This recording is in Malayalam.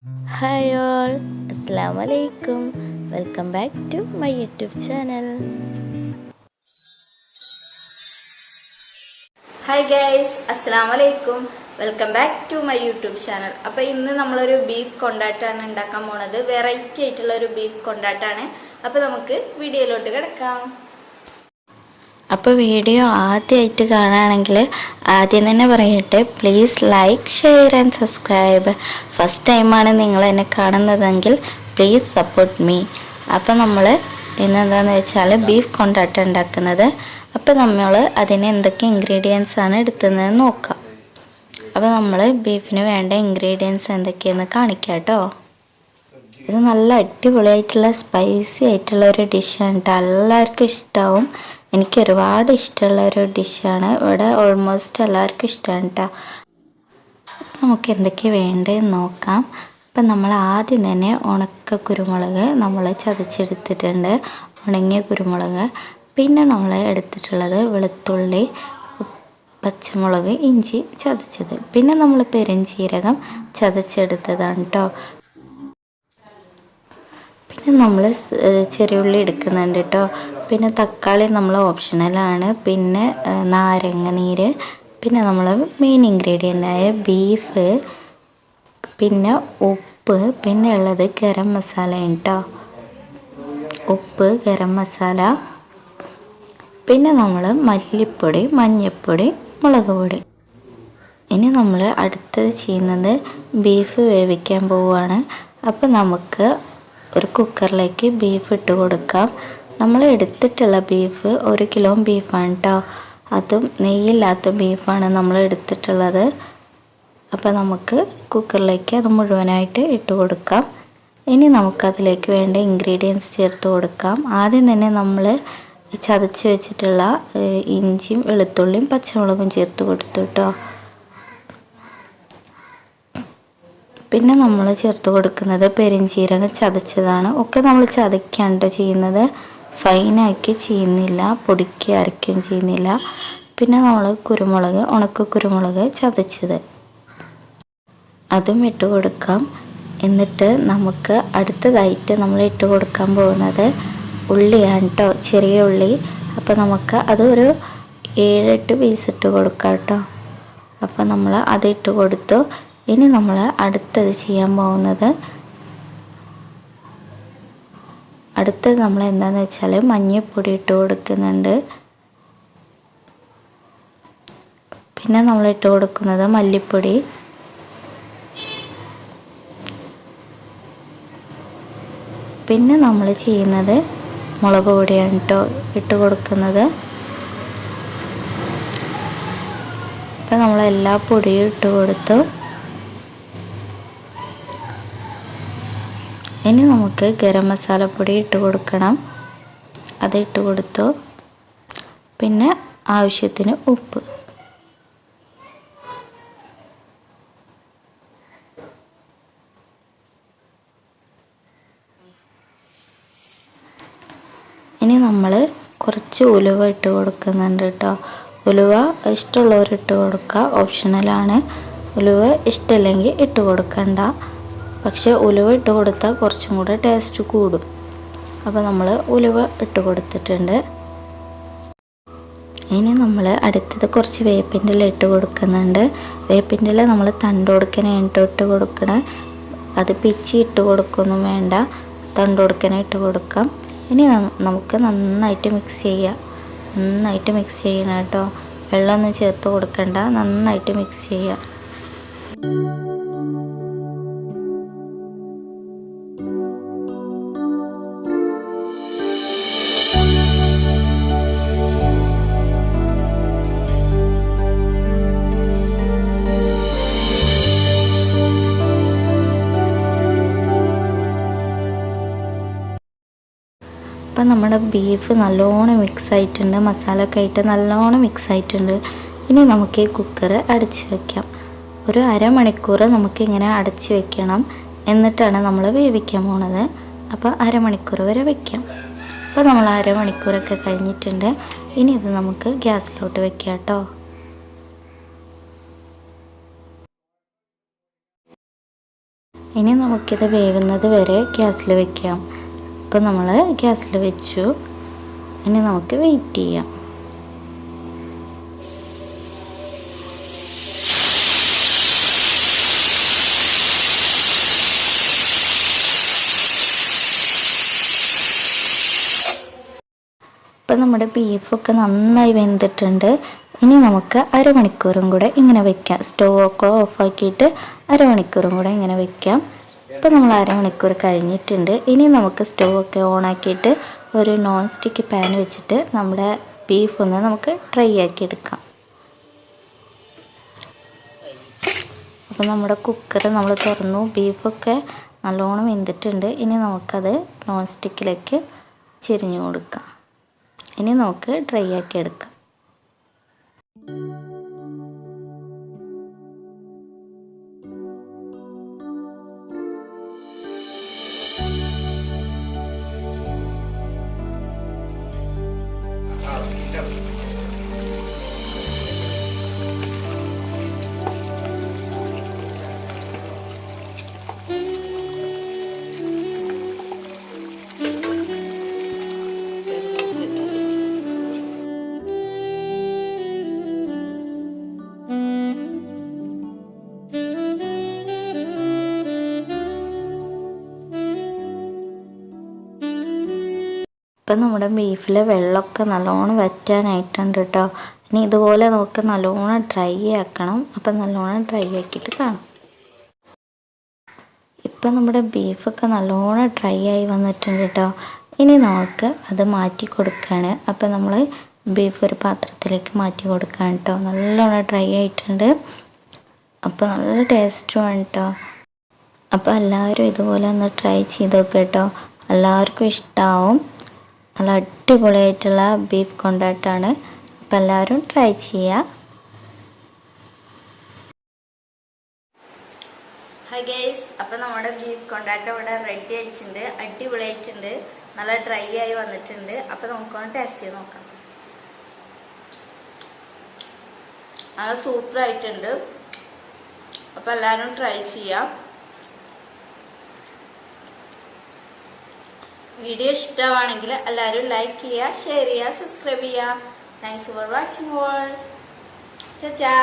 Hi all, Assalamu alaikum. Welcome back to my YouTube channel. Hi guys, Assalamu alaikum. Welcome back to my YouTube channel. അപ്പോൾ ഇന്ന് നമ്മളൊരു ബീഫ് കൊണ്ടാട്ടാണ് ഉണ്ടാക്കാൻ പോണത്. വെറൈറ്റി ആയിട്ടുള്ള ഒരു ബീഫ് കൊണ്ടാട്ടാണ്. അപ്പോൾ നമുക്ക് വീഡിയോയിലോട്ട് കിടക്കാം. അപ്പോൾ വീഡിയോ ആദ്യമായിട്ട് കാണുകയാണെങ്കിൽ ആദ്യം തന്നെ പറയട്ടെ, please like, share and subscribe. First ടൈമാണ് നിങ്ങൾ എന്നെ കാണുന്നതെങ്കിൽ പ്ലീസ് സപ്പോർട്ട് മീ. അപ്പോൾ നമ്മൾ ഇന്നെന്താണെന്ന് വെച്ചാൽ ബീഫ് കൊണ്ടാട്ടം ഉണ്ടാക്കുന്നത്. അപ്പോൾ നമ്മൾ അതിന് എന്തൊക്കെ ഇൻഗ്രീഡിയൻസ് ആണ് എടുത്തതെന്ന് നോക്കാം. അപ്പോൾ നമ്മൾ ബീഫിന് വേണ്ട ഇൻഗ്രീഡിയൻസ് എന്തൊക്കെയെന്ന് കാണിക്കാം കേട്ടോ. ഇത് നല്ല അടിപൊളിയായിട്ടുള്ള സ്പൈസി ആയിട്ടുള്ള ഒരു ഡിഷാണ് കേട്ടോ. എല്ലാവർക്കും ഇഷ്ടമാവും. എനിക്ക് ഒരുപാട് ഇഷ്ടമുള്ള ഒരു ഡിഷാണ്. ഇവിടെ ഓൾമോസ്റ്റ് എല്ലാവർക്കും ഇഷ്ടമാണ് കേട്ടോ. നമുക്ക് എന്തൊക്കെ വേണ്ടതെന്ന് നോക്കാം. അപ്പം നമ്മൾ ആദ്യം തന്നെ ഉണക്ക കുരുമുളക് നമ്മൾ ചതച്ചെടുത്തിട്ടുണ്ട്, ഉണങ്ങിയ കുരുമുളക്. പിന്നെ നമ്മൾ എടുത്തിട്ടുള്ളത് വെളുത്തുള്ളി, പച്ചമുളക്, ഇഞ്ചി ചതച്ചത്. പിന്നെ നമ്മൾ പെരുംജീരകം ചതച്ചെടുത്തതാണ് കേട്ടോ. പിന്നെ നമ്മൾ ചെറിയുള്ളി എടുക്കുന്നുണ്ട് കേട്ടോ. പിന്നെ തക്കാളി നമ്മൾ ഓപ്ഷണലാണ്. പിന്നെ നാരങ്ങ നീര്, പിന്നെ നമ്മൾ മെയിൻ ഇൻഗ്രീഡിയൻ്റായ ബീഫ്, പിന്നെ ഉപ്പ്, പിന്നെ ഉള്ളത് ഗരം മസാല കേട്ടോ. ഉപ്പ്, ഗരം മസാല, പിന്നെ നമ്മൾ മല്ലിപ്പൊടി, മഞ്ഞൾപ്പൊടി, മുളക് പൊടി. ഇനി നമ്മൾ അടുത്തത് ചെയ്യുന്നത് ബീഫ് വേവിക്കാൻ പോവുകയാണ്. അപ്പോൾ നമുക്ക് ഒരു കുക്കറിലേക്ക് ബീഫ് ഇട്ട് കൊടുക്കാം. നമ്മൾ എടുത്തിട്ടുള്ള ബീഫ് 1 കിലോ ബീഫാണ് കേട്ടോ. അതും നെയ്യില്ലാത്ത ബീഫാണ് നമ്മൾ എടുത്തിട്ടുള്ളത്. അപ്പോൾ നമുക്ക് കുക്കറിലേക്ക് അത് മുഴുവനായിട്ട് ഇട്ട് കൊടുക്കാം. ഇനി നമുക്കതിലേക്ക് വേണ്ട ഇൻഗ്രീഡിയൻസ് ചേർത്ത് കൊടുക്കാം. ആദ്യം തന്നെ നമ്മൾ ചതച്ച് വെച്ചിട്ടുള്ള ഇഞ്ചിയും വെളുത്തുള്ളിയും പച്ചമുളകും ചേർത്ത് കൊടുത്തു കേട്ടോ. പിന്നെ നമ്മൾ ചേർത്ത് കൊടുക്കുന്നത് പെരുംജീരകം ചതച്ചതാണ്. ഒക്കെ നമ്മൾ ചതയ്ക്കാണ് ചെയ്യുന്നത്, ഫൈനാക്കി ചെയ്യുന്നില്ല, പൊടിക്ക് അരയ്ക്കുകയും ചെയ്യുന്നില്ല. പിന്നെ നമ്മൾ കുരുമുളക്, ഉണക്ക കുരുമുളക് ചതച്ചത്, അതും ഇട്ട് കൊടുക്കാം. എന്നിട്ട് നമുക്ക് അടുത്തതായിട്ട് നമ്മൾ ഇട്ട് കൊടുക്കാൻ പോകുന്നത് ഉള്ളിയാണ് കേട്ടോ, ചെറിയ ഉള്ളി. അപ്പോൾ നമുക്ക് അതൊരു 7-8 പീസ് ഇട്ട് കൊടുക്കാം കേട്ടോ. അപ്പോൾ നമ്മൾ അത് ഇട്ട് കൊടുത്തു. ഇനി നമ്മൾ അടുത്തത് ചെയ്യാൻ പോകുന്നത്, അടുത്തത് നമ്മൾ എന്താണെന്ന് വെച്ചാൽ മഞ്ഞൾപ്പൊടി ഇട്ട് കൊടുക്കുന്നുണ്ട്. പിന്നെ നമ്മൾ ഇട്ട് കൊടുക്കുന്നത് മല്ലിപ്പൊടി, പിന്നെ നമ്മൾ ചെയ്യുന്നത് മുളക് പൊടിയാണ് കേട്ടോ ഇട്ട് കൊടുക്കുന്നത്. ഇപ്പം നമ്മൾ എല്ലാ പൊടിയും ഇട്ട് കൊടുത്തു. ഇനി നമുക്ക് ഗരം മസാലപ്പൊടി ഇട്ട് കൊടുക്കണം, അത് ഇട്ട് കൊടുത്തു. പിന്നെ ആവശ്യത്തിന് ഉപ്പ്. ഇനി നമ്മൾ കുറച്ച് ഉലുവ ഇട്ട് കൊടുക്കുന്നുണ്ട് കേട്ടോ. ഉലുവ ഇഷ്ടമുള്ളവർ ഇട്ട് കൊടുക്കുക, ഓപ്ഷണലാണ്. ഉലുവ ഇഷ്ടമില്ലെങ്കിൽ ഇട്ട് കൊടുക്കണ്ട. പക്ഷേ ഉലുവ ഇട്ട് കൊടുത്താൽ കുറച്ചും കൂടെ ടേസ്റ്റ് കൂടും. അപ്പോൾ നമ്മൾ ഉലുവ ഇട്ട് കൊടുത്തിട്ടുണ്ട്. ഇനി നമ്മൾ അടുത്തത് കുറച്ച് വേപ്പിൻ്റെ ഇല ഇട്ട് കൊടുക്കുന്നുണ്ട്. വേപ്പിൻ്റെ ഇല നമ്മൾ തണ്ട് കൊടുക്കാനായിട്ട് ഇട്ട് കൊടുക്കണം. അത് പിച്ചി ഇട്ട് കൊടുക്കൊന്നും വേണ്ട, തണ്ട് കൊടുക്കാനായിട്ട് കൊടുക്കാം. ഇനി നമുക്ക് നന്നായിട്ട് മിക്സ് ചെയ്യാം. നന്നായിട്ട് മിക്സ് ചെയ്യണം കേട്ടോ, വെള്ളമൊന്നും ചേർത്ത് കൊടുക്കണ്ട, നന്നായിട്ട് മിക്സ് ചെയ്യാം. അപ്പം നമ്മുടെ ബീഫ് നല്ലോണം മിക്സ് ആയിട്ടുണ്ട്, മസാല ഒക്കെ ആയിട്ട് നല്ലോണം മിക്സ് ആയിട്ടുണ്ട്. ഇനി നമുക്ക് ഈ കുക്കർ അടച്ച് വയ്ക്കാം. ഒരു അരമണിക്കൂർ നമുക്കിങ്ങനെ അടച്ച് വെക്കണം. എന്നിട്ടാണ് നമ്മൾ വേവിക്കാൻ പോണത്. അപ്പോൾ അരമണിക്കൂർ വരെ വയ്ക്കാം. അപ്പോൾ നമ്മൾ അരമണിക്കൂറൊക്കെ കഴിഞ്ഞിട്ടുണ്ട്. ഇനി ഇത് നമുക്ക് ഗ്യാസിലോട്ട് വെക്കാം കേട്ടോ. ഇനി നമുക്കിത് വേവുന്നത് വരെ ഗ്യാസിൽ വെക്കാം. അപ്പോൾ നമ്മൾ ഗ്യാസിൽ വെച്ചു. ഇനി നമുക്ക് വെയിറ്റ് ചെയ്യാം. ഇപ്പം നമ്മുടെ ബീഫൊക്കെ നന്നായി വെന്തിട്ടുണ്ട്. ഇനി നമുക്ക് അരമണിക്കൂറും കൂടെ ഇങ്ങനെ വെക്കാം. സ്റ്റൗവൊക്കെ ഓഫാക്കിയിട്ട് അരമണിക്കൂറും കൂടെ ഇങ്ങനെ വെക്കാം. ഇപ്പം നമ്മൾ അരമണിക്കൂർ കഴിഞ്ഞിട്ടുണ്ട്. ഇനി നമുക്ക് സ്റ്റൗവൊക്കെ ഓണാക്കിയിട്ട് ഒരു നോൺ സ്റ്റിക്ക് പാൻ വെച്ചിട്ട് നമ്മുടെ ബീഫ് ഒന്ന് നമുക്ക് ഡ്രൈ ആക്കി എടുക്കാം. അപ്പോൾ നമ്മുടെ കുക്കർ നമ്മൾ തുറന്നു. ബീഫൊക്കെ നല്ലോണം വെന്തിട്ടുണ്ട്. ഇനി നമുക്കത് നോൺ സ്റ്റിക്കിലേക്ക് ചെരിഞ്ഞു കൊടുക്കാം. ഇനി നമുക്ക് ഡ്രൈ ആക്കി എടുക്കാം. ഇപ്പം നമ്മുടെ ബീഫിലെ വെള്ളമൊക്കെ നല്ലോണം വറ്റാനായിട്ടുണ്ട് കേട്ടോ. ഇനി ഇതുപോലെ നമുക്ക് നല്ലോണം ഡ്രൈ ആക്കണം. അപ്പം നല്ലോണം ഡ്രൈ ആക്കിയിട്ട് കാണാം. ഇപ്പം നമ്മുടെ ബീഫൊക്കെ നല്ലോണം ഡ്രൈ ആയി വന്നിട്ടുണ്ട് കേട്ടോ. ഇനി നമുക്ക് അത് മാറ്റി കൊടുക്കുകയാണ്. അപ്പം നമ്മൾ ബീഫ് ഒരു പാത്രത്തിലേക്ക് മാറ്റി കൊടുക്കുകയാണ് കേട്ടോ. നല്ലോണം ഡ്രൈ ആയിട്ടുണ്ട്. അപ്പോൾ നല്ല ടേസ്റ്റുമാണ് കേട്ടോ. അപ്പോൾ എല്ലാവരും ഇതുപോലെ ഒന്ന് ട്രൈ ചെയ്ത് നോക്കുക കേട്ടോ. എല്ലാവർക്കും ഇഷ്ടമാവും. നല്ല അടിപൊളിയായിട്ടുള്ള ബീഫ് കൊണ്ടാട്ടാണ്. അപ്പോൾ എല്ലാവരും ട്രൈ ചെയ്യുക. ഹായ് ഗൈസ്, അപ്പോൾ നമ്മുടെ ബീഫ് കൊണ്ടാട്ടം ഇവിടെ റെഡി ആയിട്ടുണ്ട്. അടിപൊളിയായിട്ടുണ്ട്. നല്ല ഡ്രൈ ആയി വന്നിട്ടുണ്ട്. അപ്പോൾ നമുക്കൊന്ന് ടേസ്റ്റ് ചെയ്ത് നോക്കാം. നല്ല സൂപ്പർ ആയിട്ടുണ്ട്. അപ്പോൾ എല്ലാവരും ട്രൈ ചെയ്യാം. വീഡിയോ ഇഷ്ടമാണെങ്കിൽ എല്ലാവരും ലൈക്ക് ചെയ്യുക, ഷെയർ ചെയ്യുക, സബ്സ്ക്രൈബ് ചെയ്യുക. Thanks for watching all. ചാ